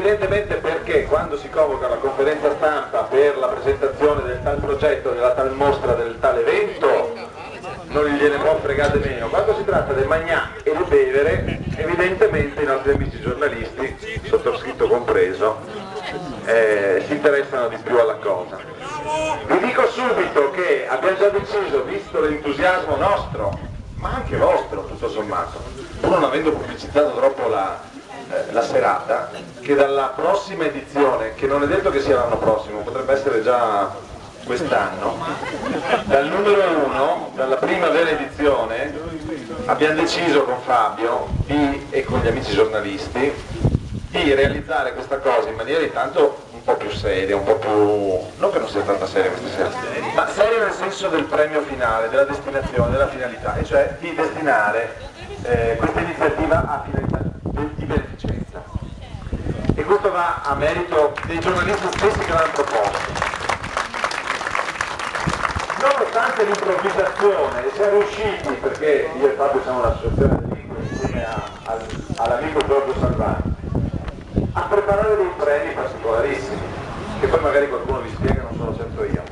evidentemente perché quando si convoca la conferenza stampa per la presentazione del tal progetto, della tal mostra, del tal evento, non gliene può fregare meno. Quando si tratta del magnà e del bevere, evidentemente i nostri amici giornalisti, sottoscritto compreso, si interessano di più alla cosa. Vi dico subito che abbiamo già deciso, visto l'entusiasmo nostro, ma anche vostro tutto sommato, pur non avendo pubblicizzato troppo la serata, che dalla prossima edizione, che non è detto che sia l'anno prossimo, potrebbe essere già quest'anno, dal numero 1, dalla prima vera edizione, abbiamo deciso con Fabio e con gli amici giornalisti di realizzare questa cosa in maniera intanto un po' più seria, un po' più, non che non sia tanta seria questa sera, ma seria nel senso del premio finale, della destinazione, della finalità, e cioè di destinare questa iniziativa a finalità di beneficenza. E questo va a merito dei giornalisti stessi che l'hanno proposto. Nonostante l'improvvisazione siamo riusciti, perché io e Fabio siamo un'associazione di lingue insieme all'amico Giorgio Salvani, a preparare dei premi particolarissimi, che poi magari qualcuno vi spiega, non sono certo io.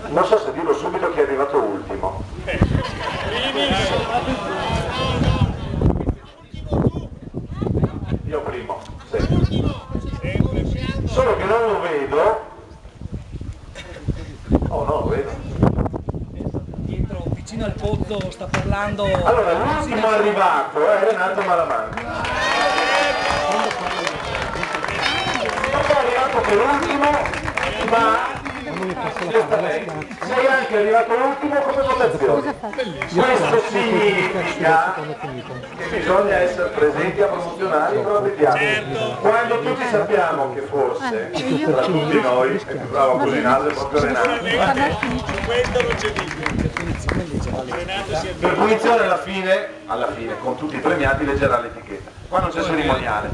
Non so se dirlo subito chi è arrivato ultimo. Io primo, sì. Solo che non lo vedo. Oh, non lo vedo. Dietro, vicino al pozzo, sta parlando. Allora, l'ultimo arrivato è Renato Malamanca. Non è arrivato per ultimo, ma sei anche arrivato l'ultimo come votazione. Questo significa che bisogna essere presenti a promozionare i propri piani. Quando tutti sappiamo che forse tra tutti noi è più bravo a cucinare proprio Renato. Questo non c'è dubbio. Per punizione alla fine, con tutti i premiati, leggerà l'etichetta. Qua non c'è cerimoniale.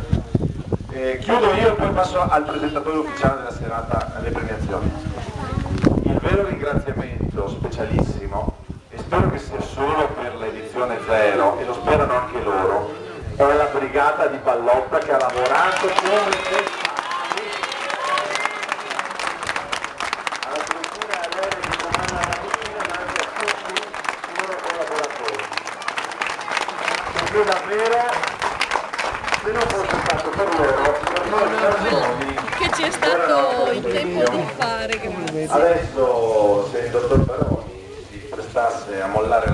Chiudo io e poi passo al presentatore ufficiale della serata alle premiazioni. Il vero ringraziamento specialissimo, e spero che sia solo per l'edizione 0, e lo sperano anche loro, è la brigata di Ballotta che ha lavorato come pensati alla struttura e all'area che comanda la cucina, ma anche a tutti i loro collaboratori. Perché davvero, se non fosse stato per loro, per noi persone che ci è stato il tempo di fare. adesso se il dottor Baroni si prestasse a mollare la